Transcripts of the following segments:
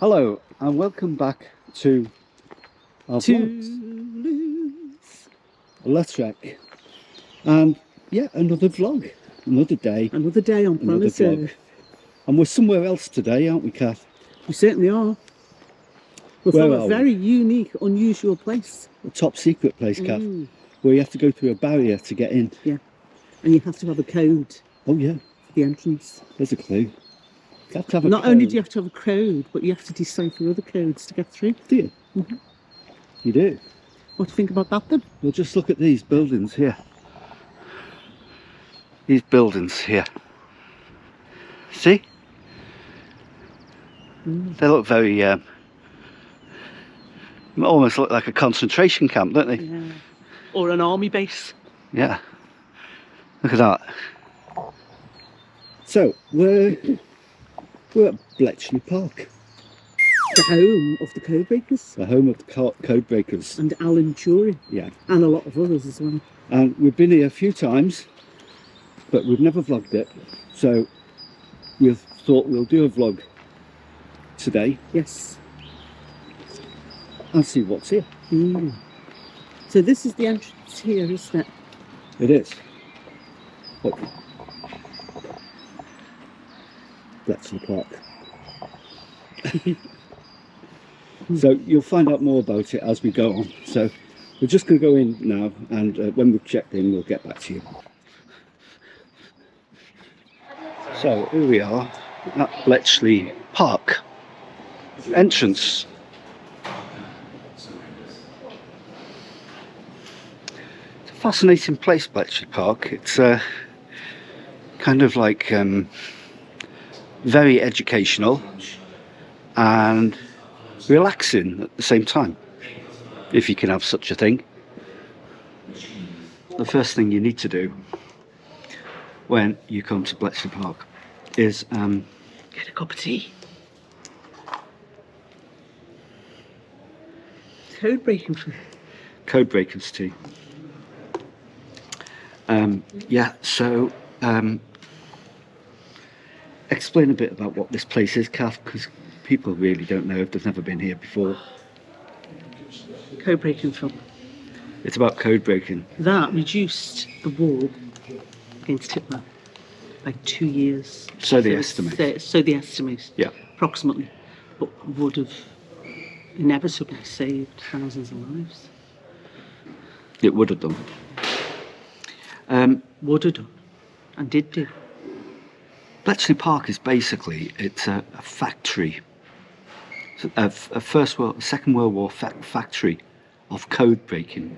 Hello and welcome back to our vlogs. Loons. Let's Trek. And yeah, another vlog, another day on planet Earth. And we're somewhere else today, aren't we, Kath? We certainly are. We're from a very unique, unusual place. A top secret place, Kath, where you have to go through a barrier to get in. Yeah, and you have to have a code. Oh yeah, for the entrance. There's a clue. You have to have a Not code. only do you have to have a code, but you have to decipher other codes to get through. Do you? Mm-hmm. You do? What do you think about that then? Well, just look at these buildings here. These buildings here. See? They look very, almost look like a concentration camp, don't they? Yeah. Or an army base. Yeah. Look at that. So, we're at Bletchley Park. The home of the Codebreakers. The home of the Codebreakers. And Alan Turing. Yeah. And a lot of others as well. And we've been here a few times, but we've never vlogged it. So, we thought we'll do a vlog today. Yes. And see what's here. So this is the entrance here, isn't it? It is. Look. Bletchley Park. So you'll find out more about it as we go on. So we're just going to go in now, and when we've checked in, we'll get back to you. So here we are at Bletchley Park entrance. It's a fascinating place, Bletchley Park. It's kind of like very educational and relaxing at the same time, if you can have such a thing. The first thing you need to do when you come to Bletchley Park is get a cup of tea. Codebreakers tea. Yeah, so explain a bit about what this place is, Kath, because people really don't know if they've never been here before. Code-breaking film. It's about code breaking. That reduced the war against Hitler by 2 years. So they estimate. So they estimate. Yeah. Approximately. But would have inevitably saved thousands of lives. It would have done. Would have done. And did do. Bletchley Park is basically, it's a factory. A Second World War factory of code breaking.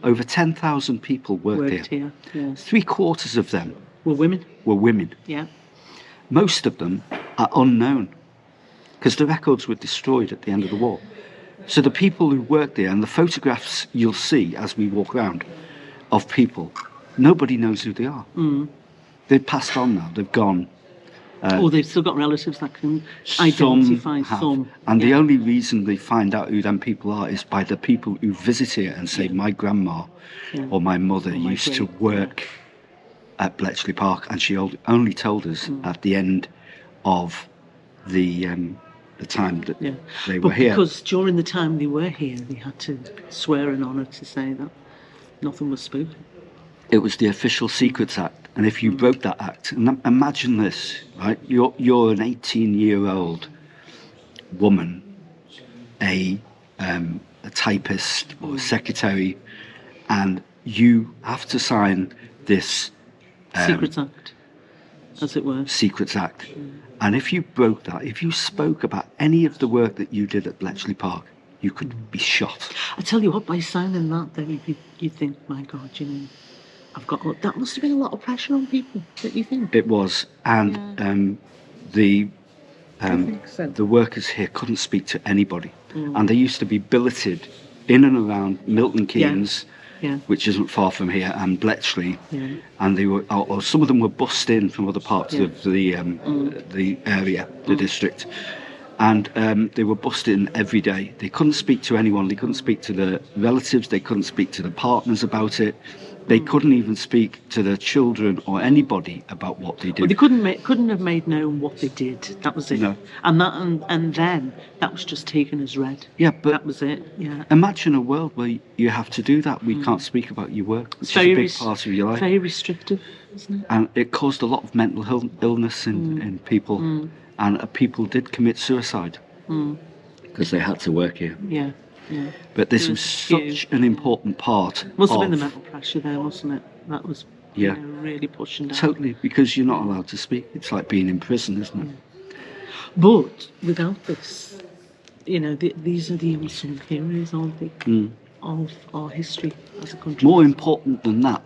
Over 10,000 people worked here. Yes. 3/4 of them were women. Yeah. Most of them are unknown because the records were destroyed at the end of the war. So the people who worked there, and the photographs you'll see as we walk around of people, nobody knows who they are. They've passed on now, they've gone. Or they've still got relatives that can identify some. And the only reason they find out who them people are is by the people who visit here and say, my grandma or my mother used to work at Bletchley Park, and she only told us at the end of the time that they were here. Because during the time they were here, they had to swear an honour to say that nothing was spoken. It was the Official Secrets Act, and if you broke that act, and imagine this, right? You're an 18-year-old woman, a typist or a secretary, and you have to sign this Secrets Act, as it were. Secrets Act, and if you broke that, if you spoke about any of the work that you did at Bletchley Park, you could be shot. I tell you what, by signing that, then you think, my God, you know. That must have been a lot of pressure on people, don't you think? It was, and the workers here couldn't speak to anybody, and they used to be billeted in and around Milton Keynes, which isn't far from here, and Bletchley, and they were, or some of them were bussed in from other parts of the area, the district, and they were bussed in every day. They couldn't speak to anyone. They couldn't speak to the relatives. They couldn't speak to the partners about it. They couldn't even speak to their children or anybody about what they did. Well, they couldn't have made known what they did. That was it. No. And then that was just taken as read. Yeah, but that was it. Yeah. Imagine a world where you have to do that. We can't speak about your work, which is a big part of your life. Very restrictive, isn't it? And it caused a lot of mental illness in people, and people did commit suicide because they had to work here. Yeah. Yeah. But this was such an important part. Must have been the mental pressure there, wasn't it? That was really pushing down. Totally, because you're not allowed to speak. It's like being in prison, isn't it? Yeah. But without this, these are the unsung heroes, aren't they? Of our history as a country. More important than that,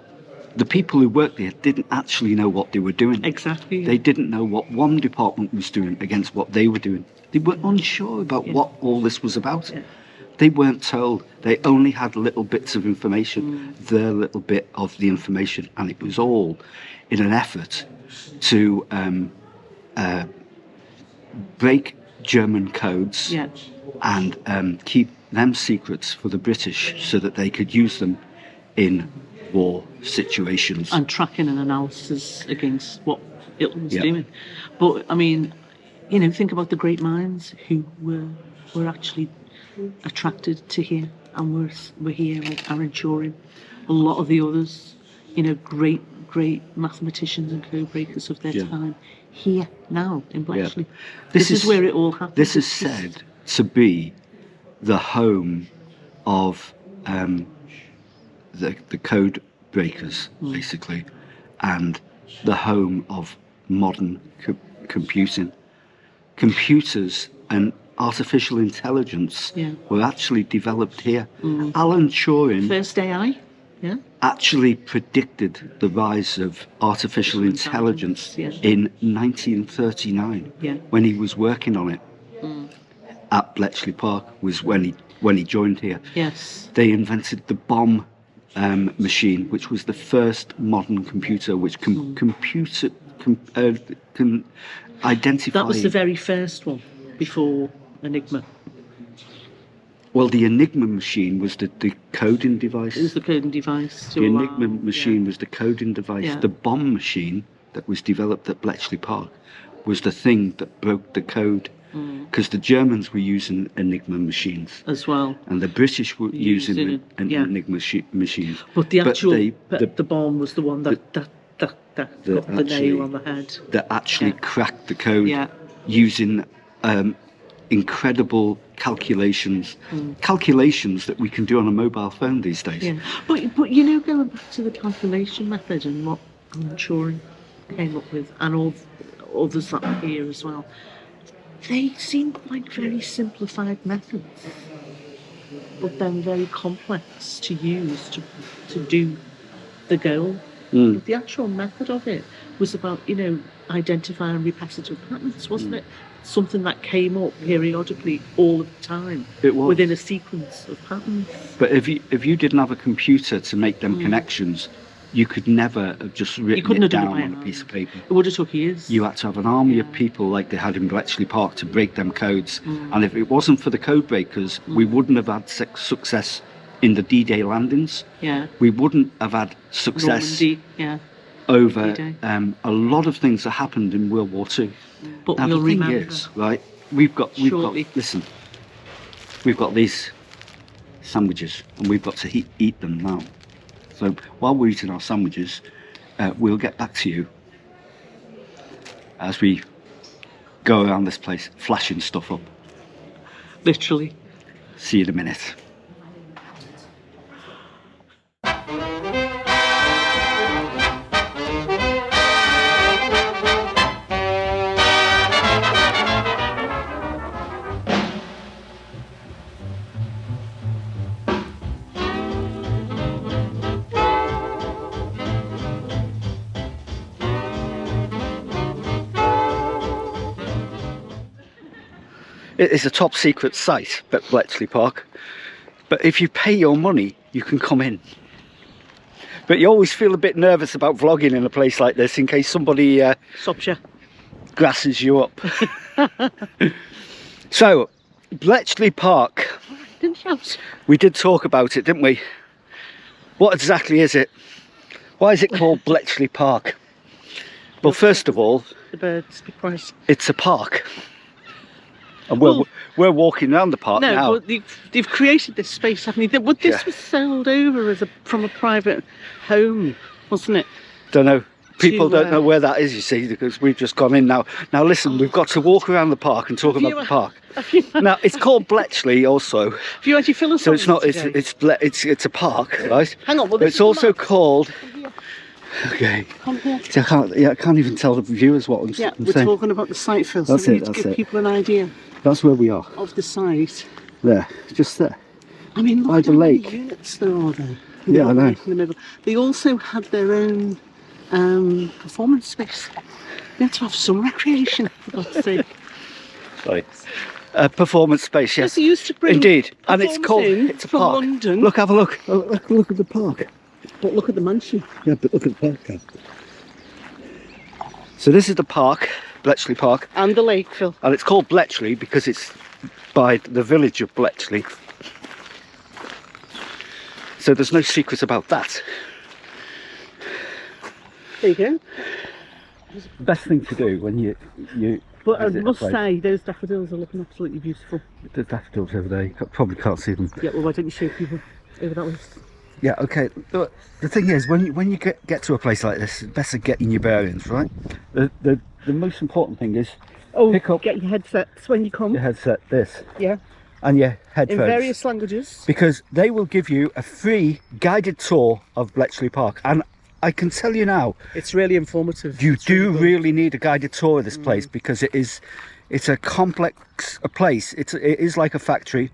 the people who worked there didn't actually know what they were doing. Exactly. They didn't know what one department was doing against what they were doing. They were unsure about what all this was about. Yeah. They weren't told. They only had little bits of information, their little bit of the information, and it was all in an effort to break German codes and keep them secrets for the British so that they could use them in war situations. And tracking and analysis against what Hitler was doing. But, I mean, think about the great minds who were actually attracted to here and were here, like Aaron Turing, a lot of the others, great mathematicians and codebreakers of their time, here now in Bletchley. This is where it all happened. This is said to be the home of the code breakers, basically, and the home of modern computing. Computers and artificial intelligence were actually developed here. Alan Turing, first AI, actually predicted the rise of artificial intelligence in 1939 when he was working on it at Bletchley Park. Was when he joined here. Yes, they invented the bomb machine, which was the first modern computer which can identify. That was the very first one before Enigma. Well, the Enigma machine was the coding device. It was the coding device. The Enigma machine was the coding device. Yeah. The bomb machine that was developed at Bletchley Park was the thing that broke the code. Because the Germans were using Enigma machines as well, and the British were using Enigma machines. But the actual the bomb was the one that got the nail on the head. That actually cracked the code using incredible calculations that we can do on a mobile phone these days. Yeah. But going back to the calculation method and what Turing came up with, and all others that are here as well, they seem like very simplified methods, but then very complex to use to do the goal. But the actual method of it was about, identifying repetitive patterns, wasn't it? Something that came up periodically all of the time. It was. Within a sequence of patterns. But if you didn't have a computer to make them connections, you could never have just written it down on a piece of paper. It would have took years. You had to have an army of people like they had in Bletchley Park to break them codes. And if it wasn't for the code breakers, we wouldn't have had success in the D-Day landings. Yeah. We wouldn't have had success over a lot of things that happened in World War Two. But now, we'll the thing remember. is, right, we've got listen, we've got these sandwiches and we've got to eat them now. So while we're eating our sandwiches, we'll get back to you as we go around this place flashing stuff up. Literally. See you in a minute. It is a top secret site at Bletchley Park, but if you pay your money, you can come in. But you always feel a bit nervous about vlogging in a place like this in case somebody stops you, grasses you up. So, Bletchley Park. Didn't shout. We did talk about it, didn't we? What exactly is it? Why is it called Bletchley Park? Well, first of all, the birds, be quiet. It's a park. And we're walking around the park now. No, but they've created this space, haven't they? But this was sold over from a private home, wasn't it? Don't know. People don't know where that is, you see, because we've just gone in now. Now listen, we've got to walk around the park and talk about the park. Now it's called Bletchley also. Have you actually philosophed? So it's not. It's a park, right? Hang on. Well, it's also called. Okay. See, I can't even tell the viewers what I'm saying. We're talking about the site, Phil. So we need to give people an idea. That's where we are. Of the site. There, just there. I mean, look by the lake. How many units there are there. Yeah, I know. In the middle. They also had their own performance space. They had to have some recreation, for God's sake. Sorry. Performance space, yes. They used to bring indeed, and it's called. It's a park. London. Look, have a look. Look at the park. But look at the mansion. Yeah, but look at the park. So this is the park, Bletchley Park. And the lake, Phil. And it's called Bletchley because it's by the village of Bletchley. So there's no secret about that. There you go. Best thing to do when you But I must say, those daffodils are looking absolutely beautiful. The daffodils over there, you probably can't see them. Yeah, well, why don't you show people over that way? Yeah, okay. The thing is, when you get to a place like this, it's better getting your bearings, right? The most important thing is pick up. Get your headsets when you come. Your headset, this. Yeah. And your headphones. In various languages. Because they will give you a free guided tour of Bletchley Park. And I can tell you now, it's really informative. You do really need a guided tour of this place because it's a complex place. It is like a factory.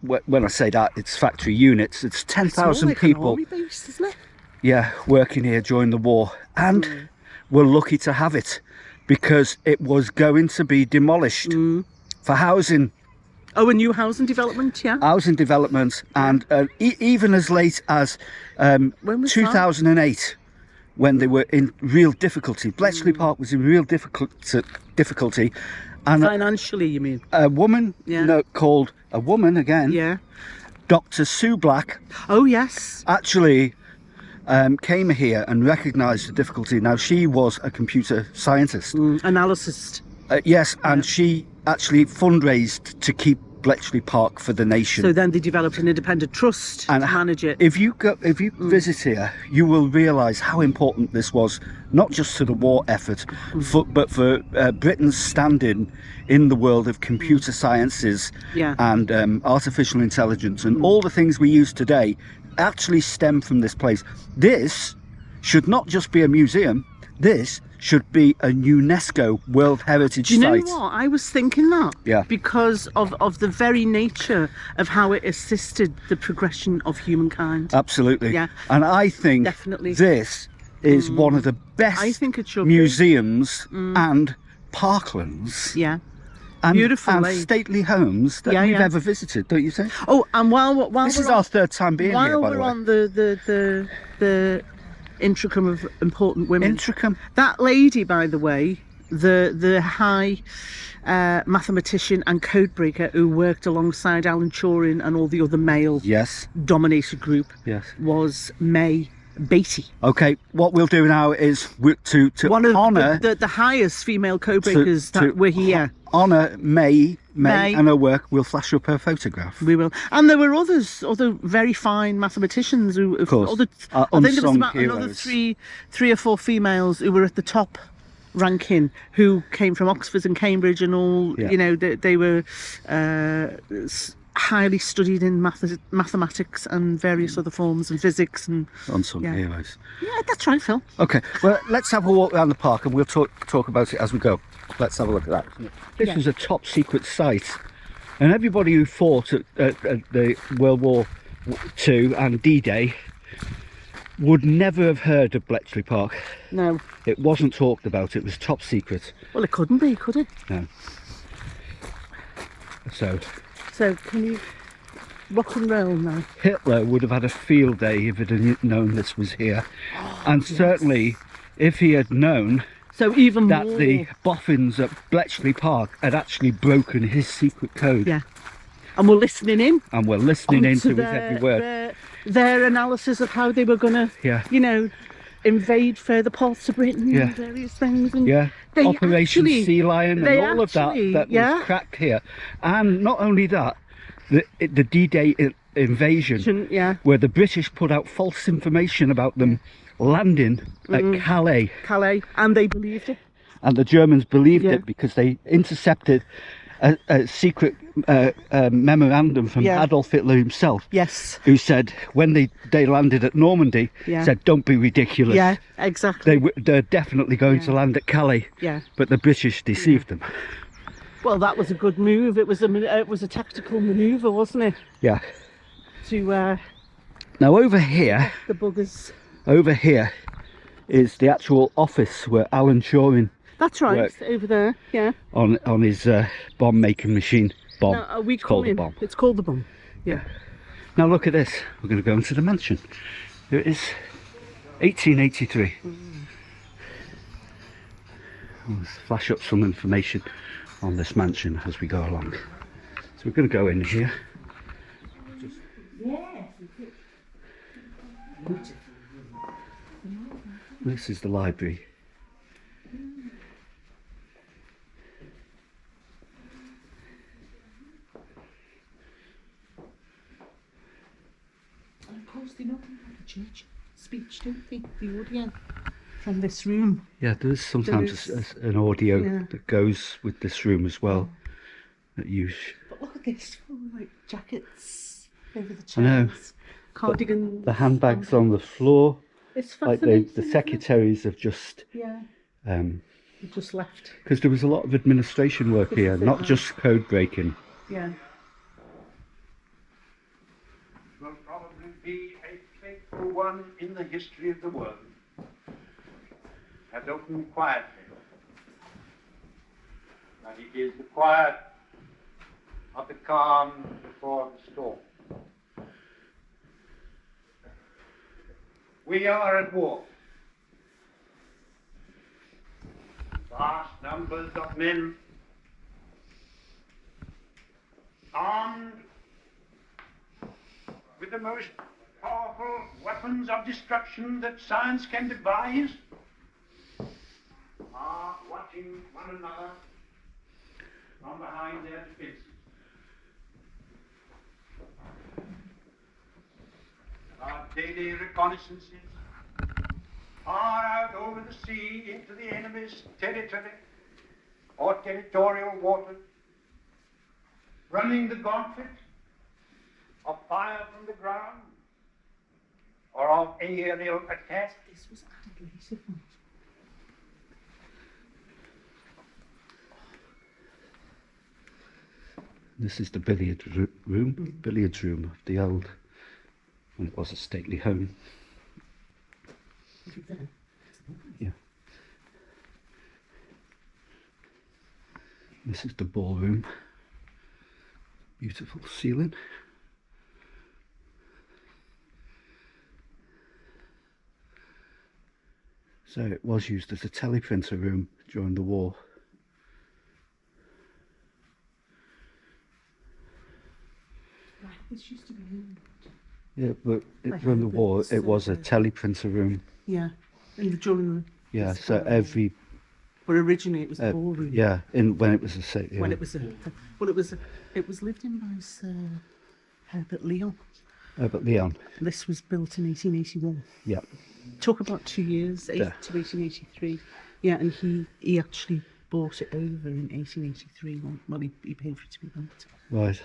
When I say that, it's factory units. It's 10,000 people. Army base, isn't it? Yeah, working here during the war, and we're lucky to have it because it was going to be demolished for housing. Oh, a new housing development, yeah. Housing development, and even as late as 2008, when they were in real difficulty. Bletchley Park was in real difficulty. And financially, you mean? A woman called a woman again. Yeah. Dr. Sue Black. Oh yes. Actually, came here and recognised the difficulty. Now she was a computer scientist, analyst. Yes, and she actually fundraised to keep Bletchley Park for the nation. So then they developed an independent trust to manage it. If you visit here, you will realise how important this was, not just to the war effort, but for Britain's standing in the world of computer sciences and artificial intelligence, and all the things we use today actually stem from this place. This should not just be a museum. This should be a UNESCO World Heritage Site. Do you know what? I was thinking that. Yeah. Because of the very nature of how it assisted the progression of humankind. Absolutely. Yeah. And I think this is one of the best museums and parklands. Yeah. And, beautiful and stately homes that we've ever visited, don't you think? Oh, and while this is our third time being here, by the way. While we're on the intricum of important women. Intricum. That lady, by the way, the high mathematician and codebreaker who worked alongside Alan Turing and all the other male dominated group was May Beatty. Okay, what we'll do now is to honour the highest female codebreakers that were here. Honour May and her work. We'll flash up her photograph. We will. And there were other very fine mathematicians who, of course, I think there was about another three or four females who were at the top ranking, who came from Oxford and Cambridge and all. You know, they were highly studied in mathematics and various other forms, and physics and unsung heroes. Yeah, that's right, Phil. Okay, well, let's have a walk around the park and we'll talk about it as we go. Let's have a look at that. This is a top secret site, and everybody who fought at the World War Two and D-Day would never have heard of Bletchley Park. No. It wasn't talked about, it was top secret. Well, it couldn't be, could it? No. So can you rock and roll now? Hitler would have had a field day if he'd have known this was here. And certainly if he had known that the boffins at Bletchley Park had actually broken his secret code. Yeah. And we're listening in. And we're listening into his every word. their analysis of how they were going to, you know, invade further parts of Britain and various things. And they Operation actually, Sea Lion and all of that was cracked here. And not only that, the D-Day invasion, where the British put out false information about them landing at Calais. And they believed it. And the Germans believed it because they intercepted a secret memorandum from Adolf Hitler himself. Yes. Who said when they landed at Normandy, said, "Don't be ridiculous." Yeah, exactly. They're definitely going to land at Calais. Yeah. But the British deceived them. Well, that was a good move. It was a tactical manoeuvre, wasn't it? Yeah. To now over here, the buggers. Over here is the actual office where Alan Turing. That's right, over there, yeah. On his bomb making machine. No, we call it the bomb. It's called the bomb, yeah. Now look at this. We're going to go into the mansion. Here it is, 1883. Let's flash up some information on this mansion as we go along. So we're going to go in here. This is the library. And of course they know the church speech, don't they? The audio from this room. Yeah, there's sometimes an audio that goes with this room as well. That you. But look at this, like jackets over the chairs. I know. Cardigans. The handbags on the floor. It's fascinating. Like the secretaries have just. Just left. Because there was a lot of administration work here, not just code breaking. Yeah. Will probably be a fateful one in the history of the world. Has opened quietly. And it is the quiet of the calm before the storm. We are at war. Vast numbers of men armed with the most powerful weapons of destruction that science can devise are watching one another from behind their defenses. Our daily reconnaissances far out over the sea into the enemy's territory or territorial waters, running the gauntlet of fire from the ground or of aerial attack. This was added later. This is the billiards room of the old, when it was a stately home. Yeah. This is the ballroom. Beautiful ceiling. So it was used as a teleprinter room during the war. Right, this used to be England. Yeah, but during the war it was a teleprinter room. Yeah, during the... Yeah, so every... But originally it was the ballroom. Yeah, when it was a... Yeah. When it was a... Well, it was lived in by Sir Herbert Leon. Herbert Leon. This was built in 1881. Yeah. Took about 2 years, to 1883. Yeah, and he actually bought it over in 1883. Well, he paid for it to be built. Right.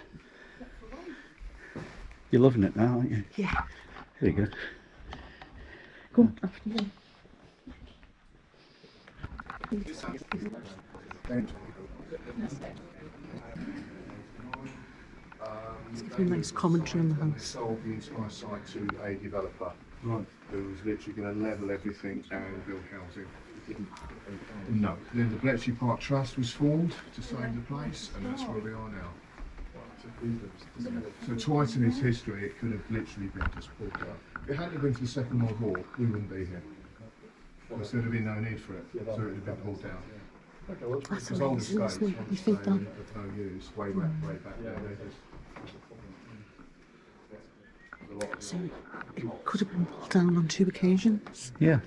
You're loving it now, aren't you? Yeah. There you go. Go on, after you. Let's give you a nice commentary on the house. Sold the entire site to a developer, Right. who was literally going to level everything and build housing. No. Then the Bletchley Park Trust was formed to save the place, and that's where we are now. So twice in its history, it could have literally been just pulled down. If it hadn't been for the Second World War, we wouldn't be here. Because there'd have been no need for it, so it would have been pulled down. That's Because older amazing, states, isn't it? You once think they that? of no use, way back there, they just... So it could have been pulled down on 2 occasions. Yeah.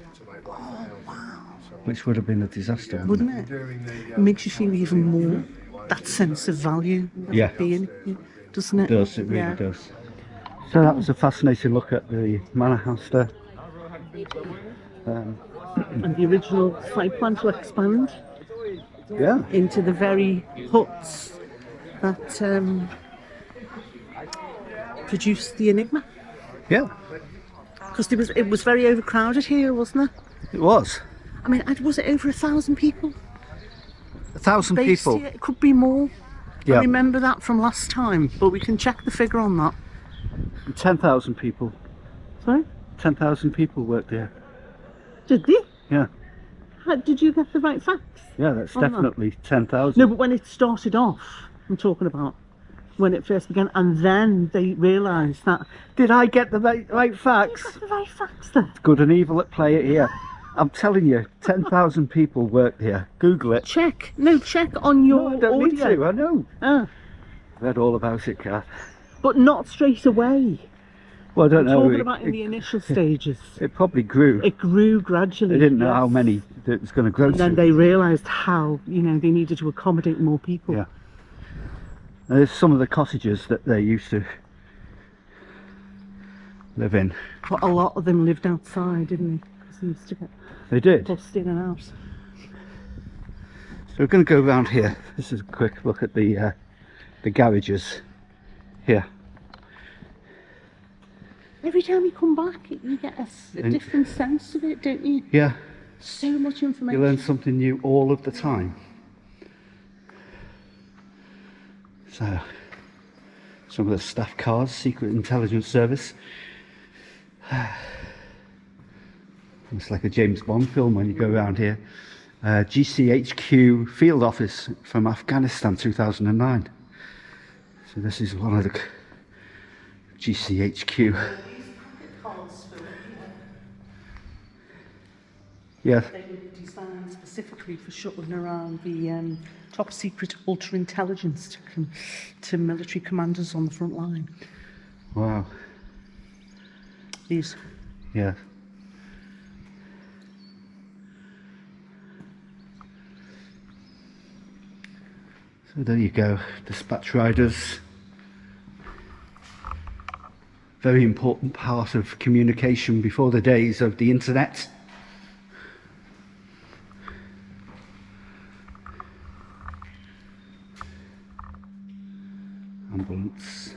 Oh, wow. Which would have been a disaster. Wouldn't it? It makes you feel even more that sense of value of Yeah. being here, doesn't it? It does, it really does. So that was a fascinating look at the manor house there. And the original site plan to expand Yeah. into the very huts that produced the Enigma. Yeah. Because it was very overcrowded here, wasn't it? It was. I mean, was it over 1,000 people 1,000 based people. here? It could be more. Yeah. I remember that from last time, but we can check the figure on that. 10,000 people. Sorry? 10,000 people worked there. Did they? Yeah. Did you get the right facts? Yeah, that's on that? definitely 10,000. No, but when it started off, I'm talking about when it first began, and then they realised that. Did I get the right facts? You got the right facts there. Good and evil at play here. I'm telling you, 10,000 people worked here. Google it. Check on your No, I don't need audio. to, I know. Ah, Read all about it, Kath. but not straight away. Well, I don't know. Talking about in the initial stages. It probably grew. It grew gradually. They didn't know yes. how many it was going to grow And then to. they realised how, they needed to accommodate more people. Yeah. And there's some of the cottages that they used to live in. But a lot of them lived outside, didn't they? Because they used to get They did. bussed in and out. So we're going to go around here. This is a quick look at the garages here. Every time you come back, you get a different sense of it, don't you? Yeah. So much information. You learn something new all of the time. So, some of the staff cars, Secret Intelligence Service. It's like a James Bond film when you go around here. GCHQ Field Office from Afghanistan 2009. So this is one of the GCHQ. Yeah. They were designed specifically for shuttling around the top secret ultra intelligence to military commanders on the front line. Wow. These. Yeah. So there you go, dispatch riders. Very important part of communication before the days of the internet. Ambulance.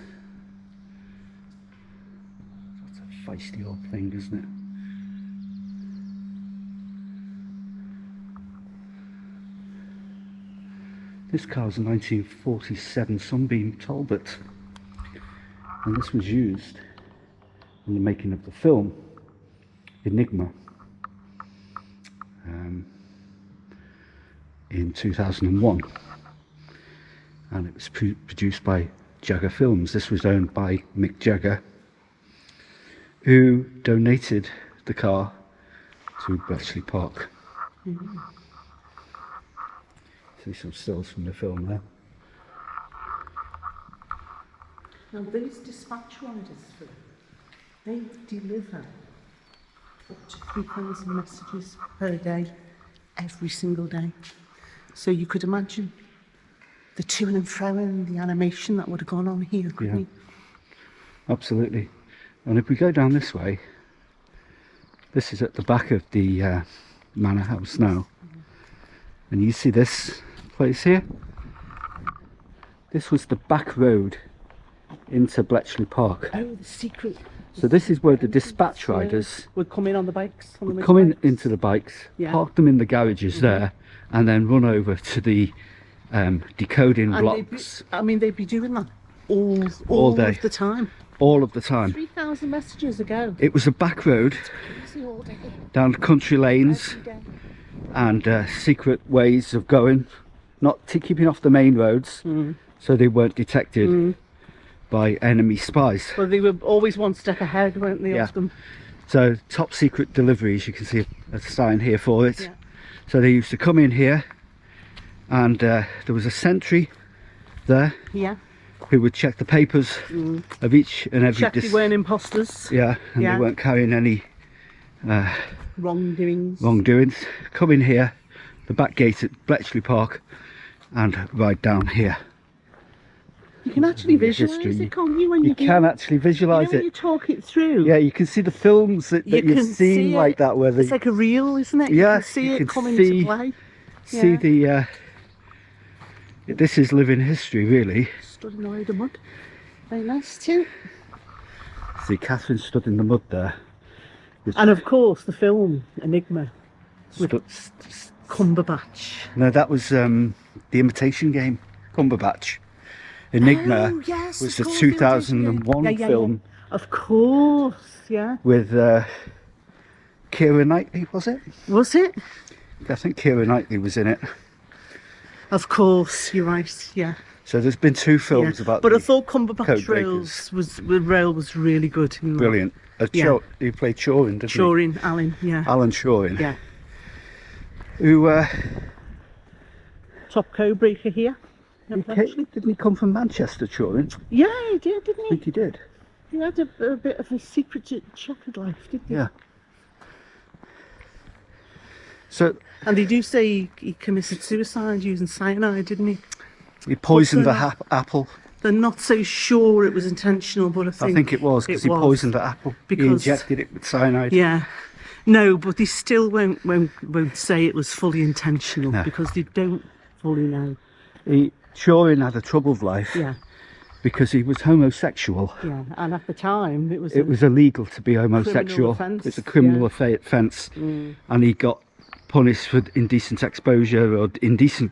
That's a feisty old thing, isn't it? This car's a 1947 Sunbeam Talbot, and this was used in the making of the film Enigma in 2001, and it was produced by Jagger Films. This was owned by Mick Jagger, who donated the car to Bletchley Park. Mm-hmm. See some stills from the film there. Now these dispatch riders, they deliver up to 3,000 messages per day, every single day. So you could imagine the to and fro and the animation that would have gone on here, couldn't you? Absolutely. And if we go down this way, this is at the back of the manor house now. And you see this place here? This was the back road into Bletchley Park. Oh, the secret. So this is where the dispatch riders would come in on the bikes. would come in into the bikes, Yeah. park them in the garages there, and then run over to the decoding And blocks they'd be doing that All day. of the time. all of the time. 3,000 messages ago. It was a back road Crazy all day. down country lanes Every day. and secret ways of going, not keeping off the main roads, so they weren't detected by enemy spies. Well, they were always one step ahead, weren't they? Yeah. Of them. So top secret deliveries, you can see a sign here for it. Yeah. So they used to come in here, and there was a sentry there, Yeah. who would check the papers of each and every Check they weren't imposters. yeah, and Yeah. they weren't carrying any Wrongdoings. wrongdoings. Come in here, the back gate at Bletchley Park, and ride down here. You can actually visualise history. it, can't you? When you can actually visualise when it. you talk it through. Yeah, you can see the films that You you've can see seen like it. that, where they It's like a reel, isn't it? Yes, you you can see can it come see- into play. see Yeah. the. This is living history, really. Stood in the load of mud. Very nice too. See, Catherine stood in the mud there. And of course, the film Enigma with Stood- Cumberbatch. No, that was the Imitation Game, Cumberbatch. Enigma Oh, yes, was of the course, 2001 yeah, yeah, film yeah. Of course, yeah. with Keira Knightley, was it? Was it? I think Keira Knightley was in it. Of course, you're right. Yeah. So there's been two films Yeah. about But I the thought Cumberbatch Codebreakers. Rail was really good. in that. Brilliant. Yeah. He played Chorin, didn't he? Chorin, Alan, yeah. Alan Chorin. Yeah. Who Top codebreaker here. didn't he come from Manchester, Chorin? Yeah, he did, didn't I he? think he did. He had a bit of a secret checkered life, didn't he? Yeah. So And they do say he committed suicide using cyanide, didn't he? he poisoned the Also apple. They're not so sure it was intentional, but I think it was because he was. poisoned the apple. He Because- injected it with cyanide. Yeah. No, but they still won't say it was fully intentional No. because they don't fully know. Chorin had a troubled life Yeah, because he was homosexual. yeah. And at the time, it was. It was illegal to be homosexual. offence, It's a criminal yeah. offence, and he got punished for indecent exposure or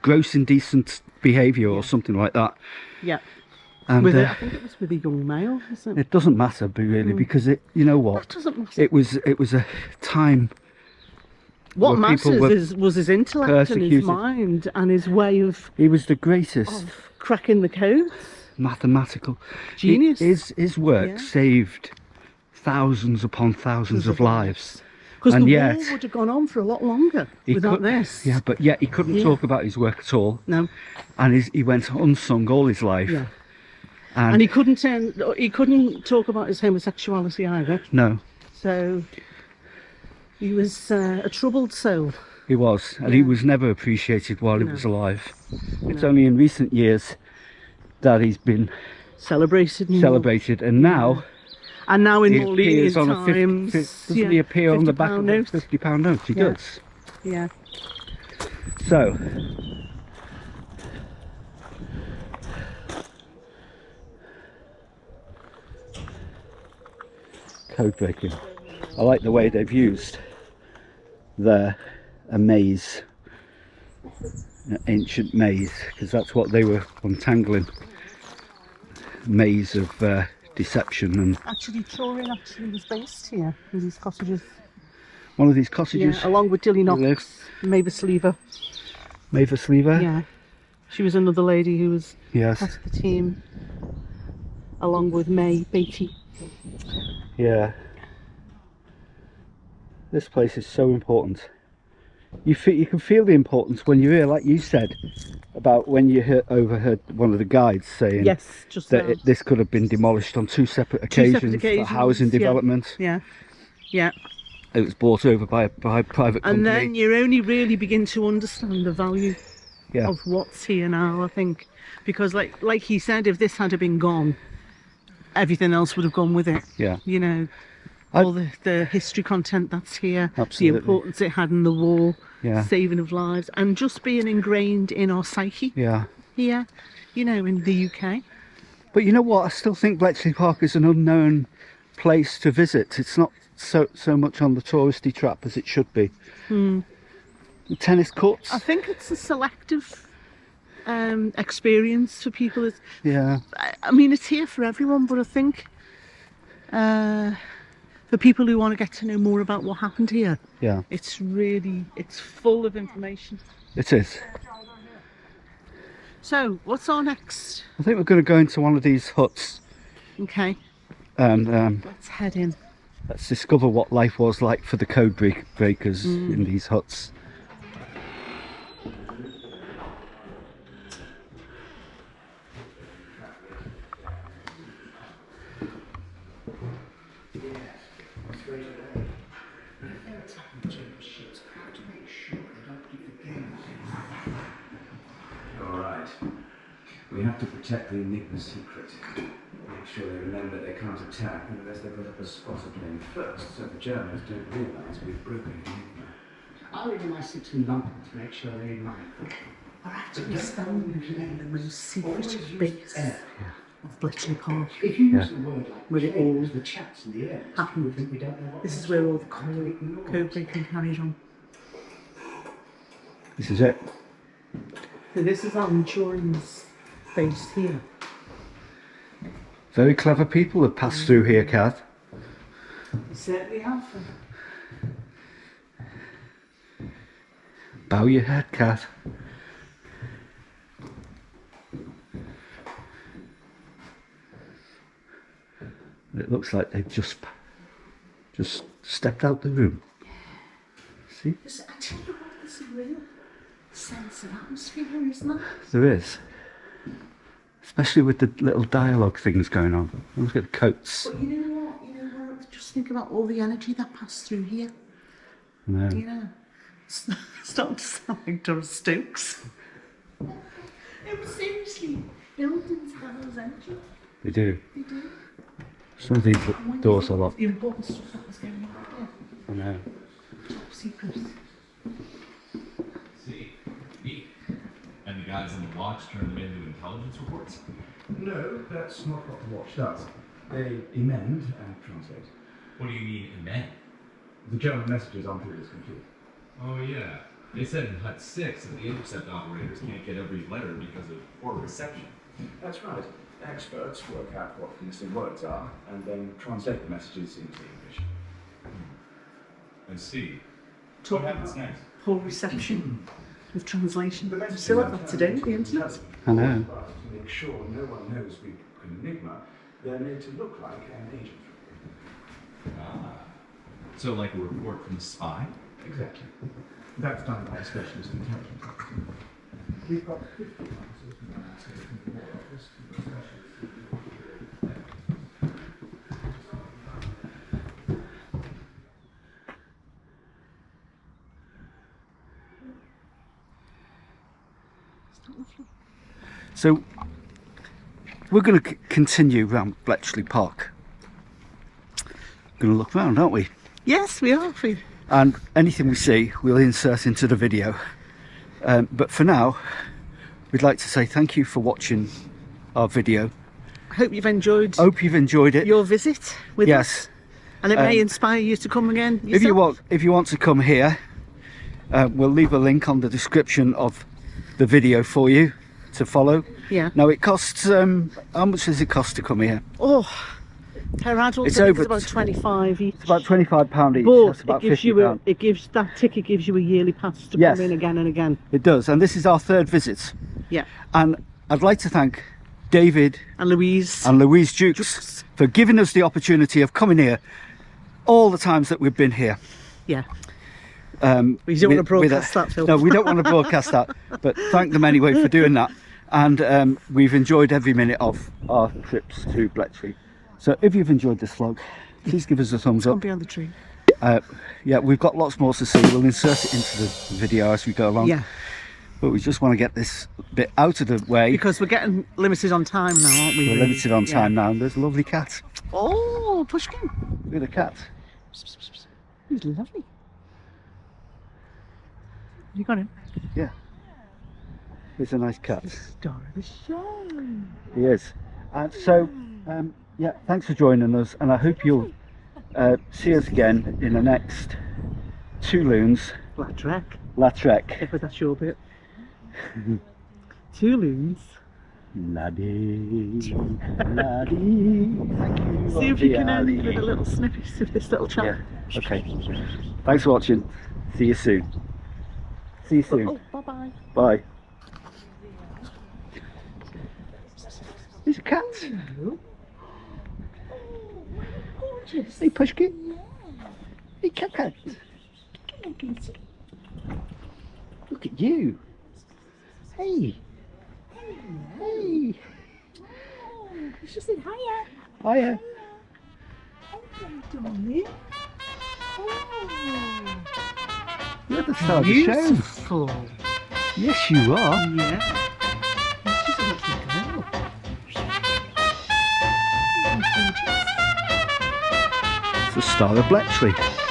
gross indecent behaviour or something like that. Yeah. And With I think it was with a young male, isn't it? it doesn't matter, really, because you know what? That doesn't matter. It was a time. What where people matters were was his intellect and his persecuted. mind and his way of He was the greatest cracking the code. mathematical Genius. His work Yeah. saved thousands upon thousands of lives. Because And the yet- war would have gone on for a lot longer He without could- this. Yeah, but yet he couldn't Yeah. talk about his work at all, No. and he went unsung all his life. Yeah. And And he couldn't talk about his homosexuality either. no, So he was a troubled soul. he was, and he Yeah. was never appreciated while he No. was alive. It's No. only in recent years that he's been Celebrated. And celebrated, and now And now in he more lenient appears on a times. doesn't he appear on the back of £50 a note? £50 note? He Yeah. does. Yeah. So, code breaking. I like the way they've used a maze, an ancient maze, because that's what they were untangling. Maze of deception, and Actually, Turin actually was based here in these cottages. one of these cottages. Yeah, along with Dilly Knox, lives. Mavis Lever. Mavis Lever. Yeah. She was another lady who was Yes. part of the team, along with May Beatty. Yeah. This place is so important. You can feel the importance when you hear, like you said, about when you overheard one of the guides saying Yes, just that now. this could have been demolished on two separate occasions, for housing yeah. development. Yeah, yeah. It was bought over by a private company. And then you only really begin to understand the value Yeah. of what's here now, I think. Because like he said, if this had been gone, everything else would have gone with it. Yeah. You know, all the history content that's here, Absolutely. the importance it had in the war, Yeah. saving of lives, and just being ingrained in our psyche Yeah. here, you know, in the UK. But you know what? I still think Bletchley Park is an unknown place to visit. It's not so much on the touristy trap as it should be. The tennis courts. I think it's a selective experience for people. Yeah. I mean, it's here for everyone, but I think for people who want to get to know more about what happened here, Yeah. it's full of information. It is. So, what's our next? I think we're going to go into one of these huts Okay, and let's head in. let's discover what life was like for the code breakers in these huts. We have to protect the Enigma secret. Make sure they remember they can't attack unless they put up a spotter plane first, so the Germans don't realise we've broken Enigma. I'll leave a message to London to make sure they're in line. We're actually standing in the most secret bit of Bletchley Park. If you use the word like where it all the chats in the air, happened. we think we don't know what. This is where all the code-breaking carried on. This is it. So this is our insurance base here. Very clever people have passed through here, Kath. We certainly have. Bow your head, Kath. It looks like they've just stepped out the room. See? I tell you what, there's a real sense of atmosphere, isn't there? There is. Especially with the little dialogue things going on. Look at the coats. But you know what? Just think about all the energy that passed through here. No. You know, it's starting to sound like Doris Stokes. No, but seriously, buildings have those energy. They do. They do. Some of these And when doors you are think locked. the important stuff that was going on I know. here. Top secret. See, neat. And the guys on the watch turn them into intelligence reports? No, that's not what the watch does. They emend and translate. What do you mean, amend? The German messages aren't always complete. Oh yeah. They said in Hut 6 that the intercept operators can't get every letter because of poor reception. That's right. Experts work out what the missing words are and then translate the messages into English. I see. Talk What happens about next? poor reception with translation. We still have that today, the internet. I know. But to make sure no one knows we've broken Enigma, they're made to look like an agent. Ah. So like a report from a spy? Exactly. That's done by a specialist intelligence officer. We've got 50 officers in our state in the War Office. So we're going to continue around Bletchley Park. Going to look around, aren't we? Yes, we are. And anything we see, we'll insert into the video. But for now, we'd like to say thank you for watching our video. I hope you've enjoyed Hope you've enjoyed it. your visit with us. And it may inspire you to come again yourself. If you want to come here, we'll leave a link on the description of the video for you to follow. Yeah. Now it costs, how much does it cost to come here? Oh, per adult, It's I think over- it's about 25 each. It's about £25 each. That's But about it gives £50. you that ticket gives you a yearly pass to Yes. come in again and again. It does, and this is our third visit. Yeah. And I'd like to thank David And Louise. and Louise Jukes for giving us the opportunity of coming here all the times that we've been here. Yeah. We don't want to broadcast that, Phil. No, we don't want to broadcast that, but thank them anyway for doing that. And we've enjoyed every minute of our trips to Bletchley. So if you've enjoyed this vlog, please give us a thumbs Come up. behind the tree. Yeah, we've got lots more to see. We'll insert it into the video as we go along. Yeah. But we just want to get this bit out of the way. Because we're getting limited on time now, aren't we? We're really? limited on time now. And there's a lovely cat. Oh, Pushkin. Look at the cat. He's lovely. You got him? Yeah. He's a nice cat. Star of the show. He is. And so, yeah, thanks for joining us. And I hope you'll see us again in the next 2 Loons. Lautrec. If that's your bit. 2 Loons. Laddie. Laddie. Thank you. See if you can Laddie. end with a little snippet of this little chat. Yeah, okay. Thanks for watching. See you soon. See you soon. Oh, bye-bye. Bye. There's a cat. Oh, gorgeous. Hey, Pushkin. Hey, cat. Look at you. Hey. Hey. You should say hiya. Hiya. Darling. You're the star of the show. Beautiful. Yes, you are. Yeah. She's a lovely girl. Star of Bletchley.